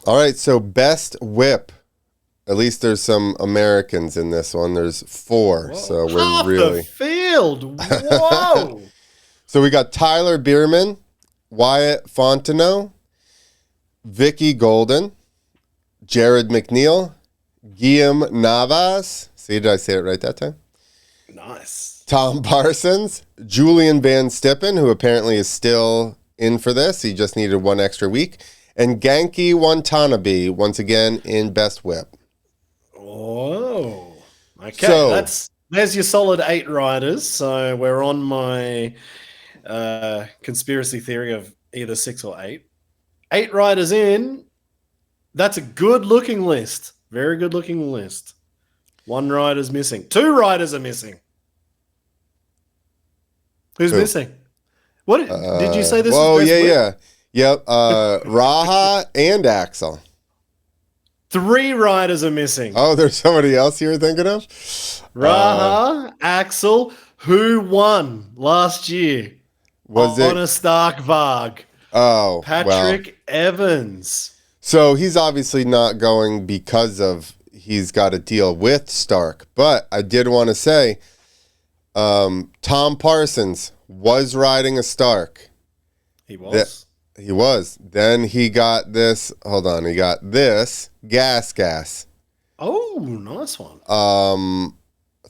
All right, so best whip. At least there's some Americans in this one. There's 4, Whoa. so we're Half really... the field. Whoa. So we got Tyler Bierman, Wyatt Fontenot, Vicky Golden, Jared McNeil, Guillaume Navas. See, did I say it right that time? Nice. Tom Parsons, Julian Van Stippen, who apparently is still in for this. He just needed 1 extra week. And Genki Watanabe, once again, in Best Whip. Oh. Okay, So, there's your solid 8 riders. So we're on my conspiracy theory of either 6 or 8. 8 riders in. That's a good-looking list. Very good-looking list. 1 rider's missing. 2 riders are missing. Who's missing? What did you say this was best whip? Yeah. Yep. Raha and Axel. 3 riders are missing. Oh, there's somebody else you were thinking of? Raha, Axel, who won last year Was on it a Stark Varg? Oh, Patrick Evans. So he's obviously not going because of he's got to deal with Stark. But I did want to say, Tom Parsons was riding a Stark. He was. He was. Then he got this. Hold on. He got this gas. Oh, nice one.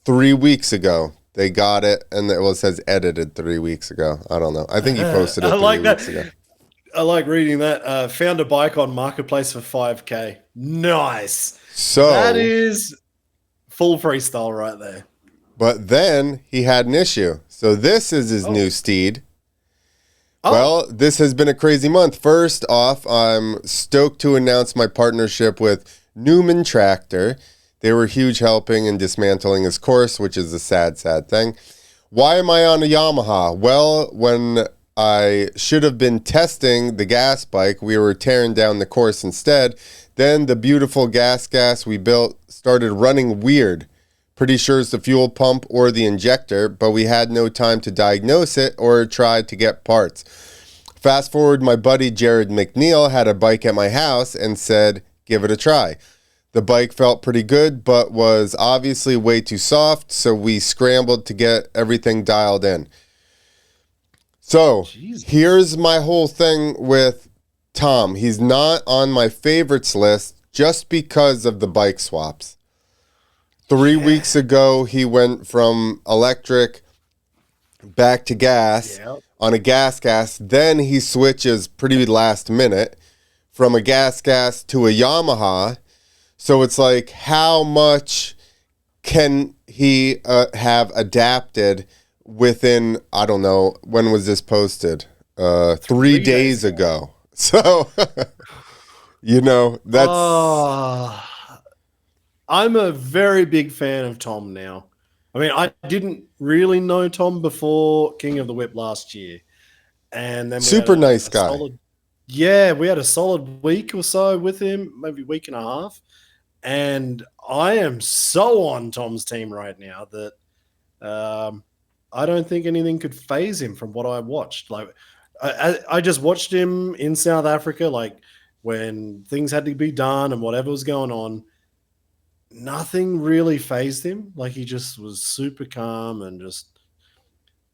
3 weeks ago. They got it, and it says edited 3 weeks ago. I don't know. I think he posted it 3 weeks ago. I like reading that. Found a bike on Marketplace for $5,000. Nice. So that is full freestyle right there. But then he had an issue. So this is his new steed. Well, this has been a crazy month. First off, I'm stoked to announce my partnership with Newman Tractor. They were huge helping in dismantling his course, which is a sad, sad thing. Why am I on a Yamaha? Well, when I should have been testing the gas bike, we were tearing down the course instead. Then the beautiful gas we built started running weird. Pretty sure it's the fuel pump or the injector, but we had no time to diagnose it or try to get parts. Fast forward, my buddy Jared McNeil had a bike at my house and said, give it a try. The bike felt pretty good, but was obviously way too soft, so we scrambled to get everything dialed in. So, here's my whole thing with Tom. He's not on my favorites list just because of the bike swaps. 3 weeks ago, he went from electric back to gas on a gas. Then he switches pretty last minute from a gas to a Yamaha. So it's like, how much can he have adapted within, I don't know, when was this posted? 3 days ago. So, that's... I'm a very big fan of Tom now. I mean, I didn't really know Tom before King of the Whip last year. And then super nice guy. We had a solid week or so with him, maybe a week and a half. And I am so on Tom's team right now that I don't think anything could phase him from what I watched. Like, I just watched him in South Africa, like when things had to be done and whatever was going on. Nothing really phased him. Like, he just was super calm and just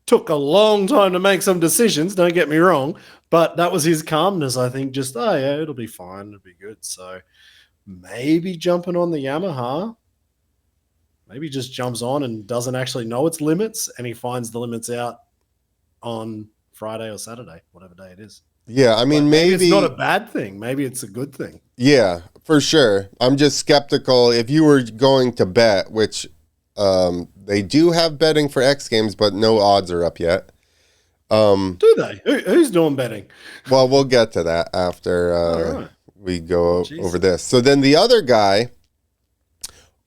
took a long time to make some decisions. Don't get me wrong, but that was his calmness. I think just, it'll be fine. It'll be good. So maybe jumping on the Yamaha, maybe just jumps on and doesn't actually know its limits, and he finds the limits out on Friday or Saturday, whatever day it is. Yeah, I mean, maybe it's not a bad thing. Maybe it's a good thing. Yeah, for sure. I'm just skeptical. If you were going to bet, which they do have betting for X Games, but no odds are up yet. Do they? Who's doing betting? Well, we'll get to that after we go over this. So then the other guy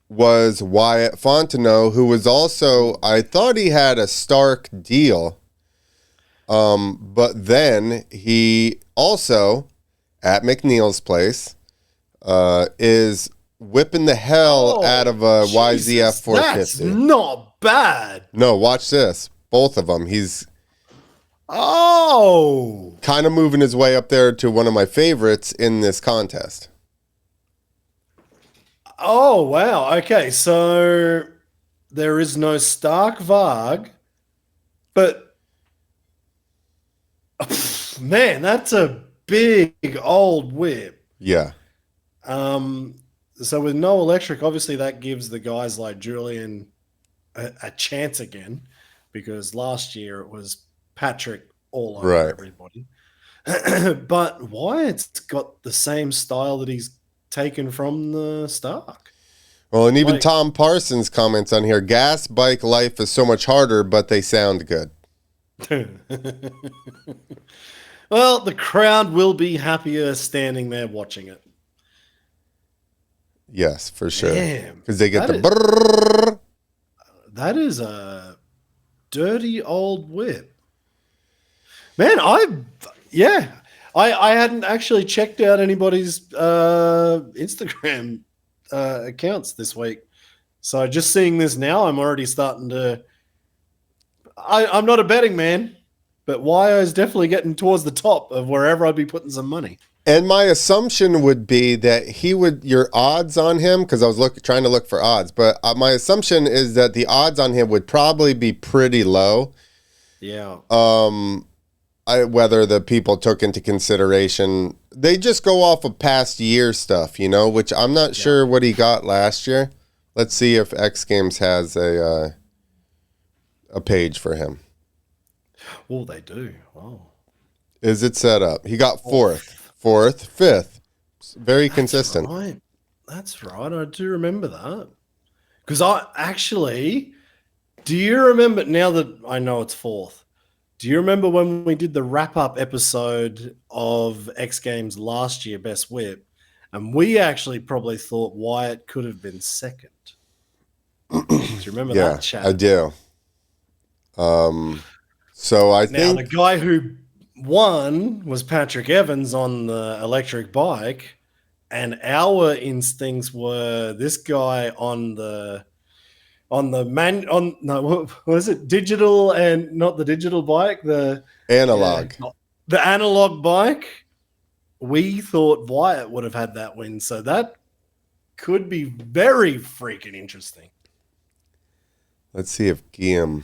was Wyatt Fontenot, who was also, I thought he had a Stark deal. But then he also, at McNeil's place, is whipping the hell out of a YZF 450. That's not bad. No, watch this. Both of them. He's kind of moving his way up there to one of my favorites in this contest. Oh, wow. Okay, so there is no Stark Varg, but man, that's a big old whip. Yeah. Um, so with no electric, obviously that gives the guys like Julian a chance again, because last year it was Patrick all over Right. everybody. But Wyatt's got the same style that he's taken from the Stark. Well, and even Like, Tom Parsons comments on here, gas bike life is so much harder, but they sound good. well, the crowd will be happier standing there watching it. Yes, for sure. Man, Because they get that the is, brrrr. that is a dirty old whip. Man, I hadn't actually checked out anybody's Instagram accounts this week. So just seeing this now, I'm already starting to. I'm not a betting man, but Wyo is definitely getting towards the top of wherever I'd be putting some money. And my assumption would be that your odds on him, because I was trying to look for odds, but my assumption is that the odds on him would probably be pretty low. Yeah. Whether the people took into consideration, they just go off of past year stuff, which I'm not sure what he got last year. Let's see if X Games has a page for him. Oh, they do. Oh. Is it set up? He got fourth, fifth. Very consistent. Right. That's right. I do remember that. Because do you remember, now that I know it's fourth, do you remember when we did the wrap-up episode of X Games last year, Best Whip, and we actually probably thought Wyatt could have been second? Do you remember that chat? I do. So I think the guy who won was Patrick Evans on the electric bike, and our instincts were this guy on the what was it, digital, and not the digital bike, the analog. The analog bike. We thought Wyatt would have had that win, so that could be very freaking interesting. Let's see if Guillaume.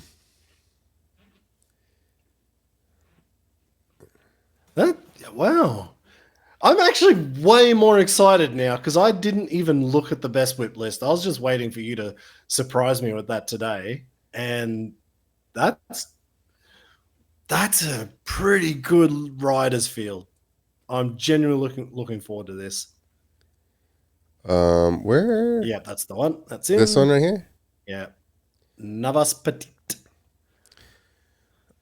Wow. I'm actually way more excited now because I didn't even look at the best whip list. I was just waiting for you to surprise me with that today. And that's a pretty good riders field. I'm genuinely looking forward to this. Where? Yeah, that's the one. That's it. This one right here? Yeah. Navas Petit.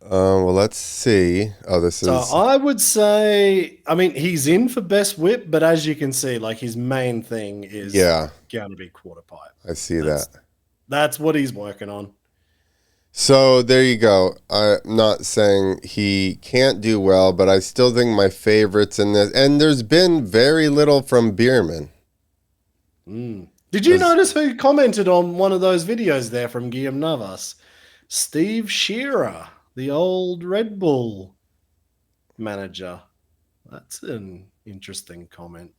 Well, let's see. Oh, this is. So I would say, I mean, he's in for best whip, but as you can see, like, his main thing is going to be quarter pipe. I see that. That's what he's working on. So there you go. I'm not saying he can't do well, but I still think my favorites in this, and there's been very little from Bierman. Did you notice who commented on one of those videos there from Guillaume Navas? Steve Shearer, the old Red Bull manager. That's an interesting comment.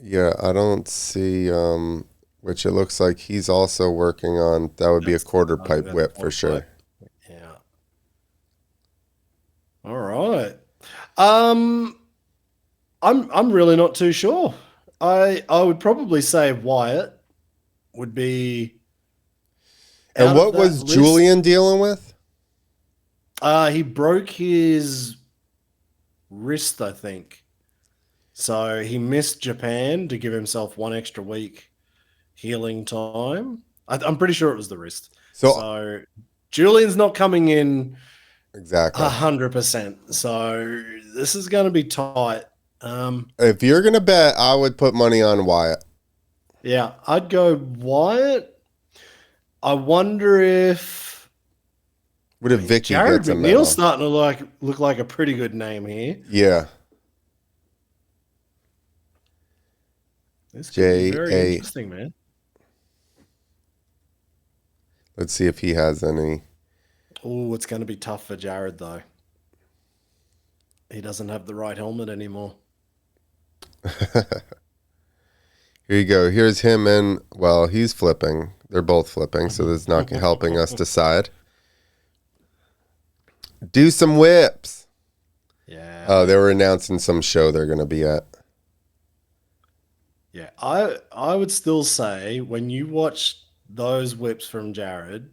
Yeah, I don't see, which it looks like he's also working on. That would be a quarter pipe whip for sure. Yeah. All right. I'm really not too sure. I would probably say Wyatt would be. And what was Julian dealing with? He broke his wrist, I think. So he missed Japan to give himself one extra week healing time. I'm pretty sure it was the wrist. So Julian's not coming in exactly 100%. So this is going to be tight. If you're going to bet, I would put money on Wyatt. Yeah, I'd go Wyatt. I wonder if Vicky Jared gets a McNeil's medal. starting to look like a pretty good name here. Yeah. This could be very interesting, man. Let's see if he has any. Oh, it's going to be tough for Jared, though. He doesn't have the right helmet anymore. Here you go. Here's him and, well, he's flipping. They're both flipping, so this is not helping us decide. Do some whips. Yeah. Oh, they were announcing some show they're going to be at. Yeah, I would still say when you watch those whips from Jared,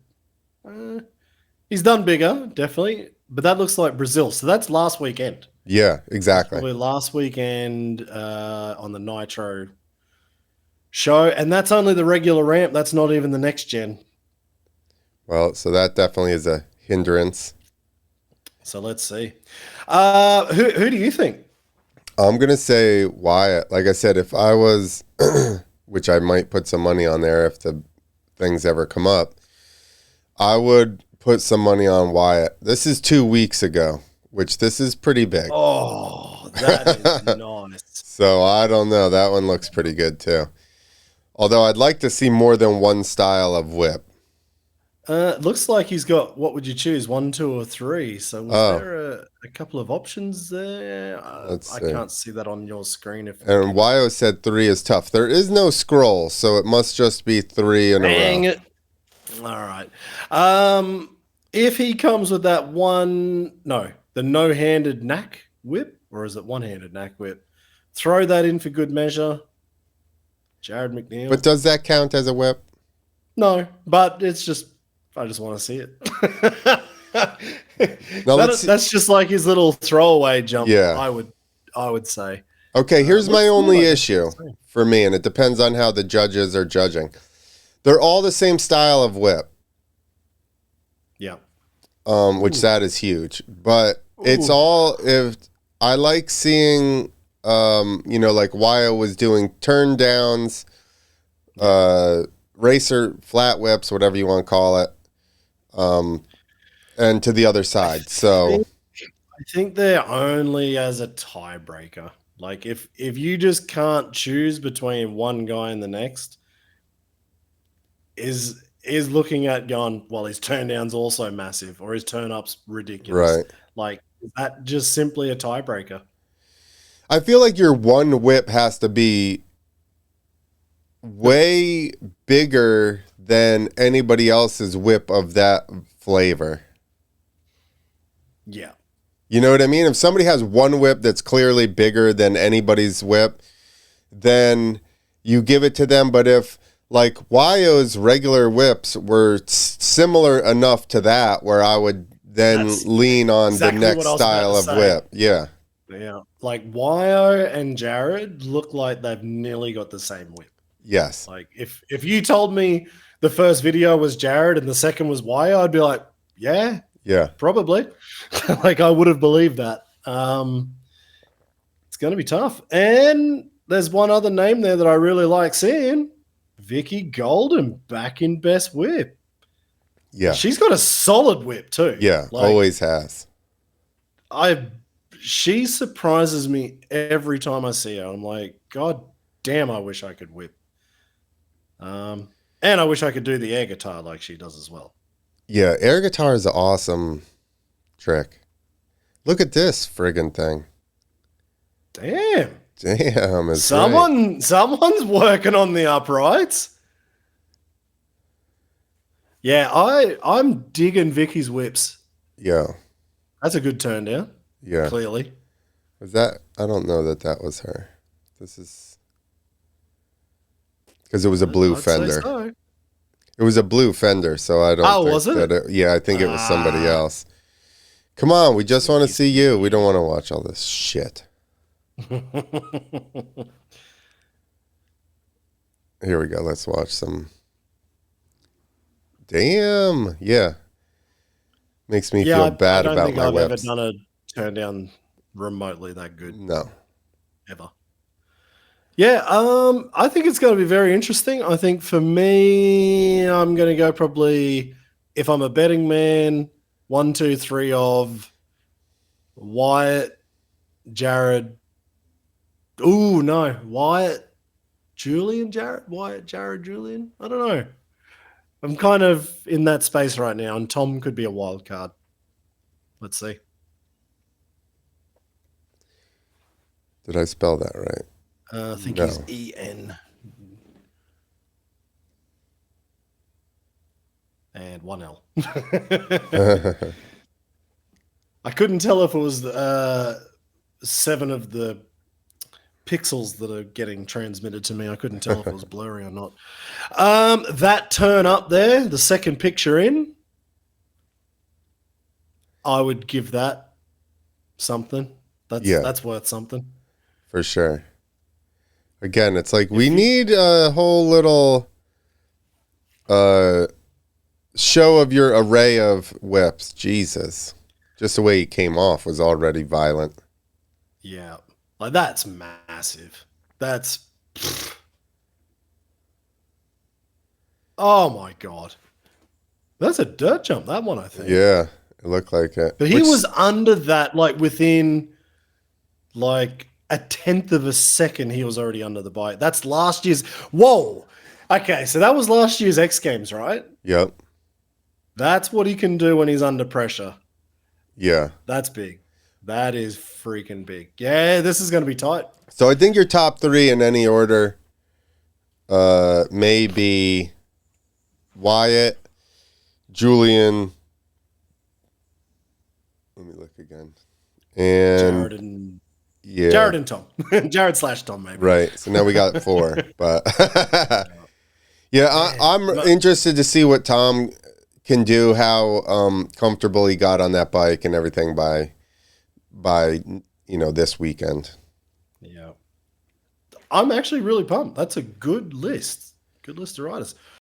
he's done bigger, definitely, but that looks like Brazil. So that's last weekend. Yeah, exactly. Probably last weekend on the Nitro show, and that's only the regular ramp. That's not even the next gen. Well, so that definitely is a hindrance. So let's see. Who do you think? I'm going to say Wyatt. Like I said, if I was, which I might put some money on there if the things ever come up, I would put some money on Wyatt. This is 2 weeks ago, which this is pretty big. Oh, that is nice. So I don't know. That one looks pretty good too. Although I'd like to see more than one style of whip. It looks like he's got, what would you choose, 1, 2, or 3? So was there a couple of options there? I can't see that on your screen. And Wyo said 3 is tough. There is no scroll, so it must just be 3 in a row. Dang it. All right. If he comes with that the no-handed knack whip, or is it one-handed knack whip? Throw that in for good measure. Jared McNeil. But does that count as a whip? No, but it's just, I just want to see it. That's just like his little throwaway jump. Yeah. I would say. Okay, here's my only issue for me, and it depends on how the judges are judging. They're all the same style of whip. Yeah. Which that is huge. But it's all, if I like seeing, like Wyo was doing turn downs, racer flat whips, whatever you want to call it, and to the other side. So I think they're only as a tiebreaker. Like if you just can't choose between one guy and the next, is looking at going, well, his turn down's also massive or his turn up's ridiculous. Right. Like, is that just simply a tiebreaker? I feel like your one whip has to be way bigger than anybody else's whip of that flavor. Yeah. You know what I mean? If somebody has one whip that's clearly bigger than anybody's whip, then you give it to them. But if like Wyo's regular whips were similar enough to that, where I would then lean on exactly the next style of whip. Yeah. Yeah. Like Wyo and Jared look like they've nearly got the same whip. Yes. Like if you told me the first video was Jared and the second was Wyo, I'd be like, yeah, probably. Like I would have believed that. It's going to be tough. And there's one other name there that I really like seeing. Vicky Golden back in best whip. Yeah. She's got a solid whip too. Yeah, like, always has. She surprises me every time I see her. I'm like, God damn, I wish I could whip. And I wish I could do the air guitar like she does as well. Yeah, air guitar is an awesome trick. Look at this friggin' thing. Damn. Damn. Someone's working on the uprights. Yeah, I'm digging Vicky's whips. Yeah. That's a good turn down. Yeah. Clearly. Was that? I don't know that was her. This is because it was a blue Fender. So. It was a blue Fender, so I don't think was it? Yeah, I think it was somebody else. Come on, we just want to see you. We don't want to watch all this shit. Here we go. Let's watch some. Damn. Yeah. Makes me feel bad about my whips. I don't think I've ever done a turn down remotely that good. No. Ever. Yeah, I think it's going to be very interesting. I think for me, I'm going to go probably, if I'm a betting man, 1, 2, 3 of Wyatt, Jared. Ooh, no. Wyatt, Julian, Jared? Wyatt, Jared, Julian? I don't know. I'm kind of in that space right now, and Tom could be a wild card. Let's see. Did I spell that right? I think he's E-N. and 1L. I couldn't tell if it was 7 of the pixels that are getting transmitted to me. I couldn't tell if it was blurry or not. That turn up there, the second picture in, I would give that something. That's worth something. For sure. Again, it's like we need a whole little show of your array of whips. Jesus. Just the way he came off was already violent. Yeah. Like, that's massive. That's... Oh, my God. That's a dirt jump, that one, I think. Yeah, it looked like it. But he was under that, like, within, like, a 1/10 of a second, he was already under the bike. That's last year's... Whoa! Okay, so that was last year's X Games, right? Yep. That's what he can do when he's under pressure. Yeah. That's big. That is freaking big. Yeah, this is going to be tight. So I think your top 3 in any order may be Wyatt, Julian. Let me look again. And Jared and Tom. Jared/Tom, maybe. Right. So now we got 4. But yeah, I'm interested to see what Tom can do, how comfortable he got on that bike and everything by this weekend. Yeah. I'm actually really pumped. That's a good list. Good list of riders.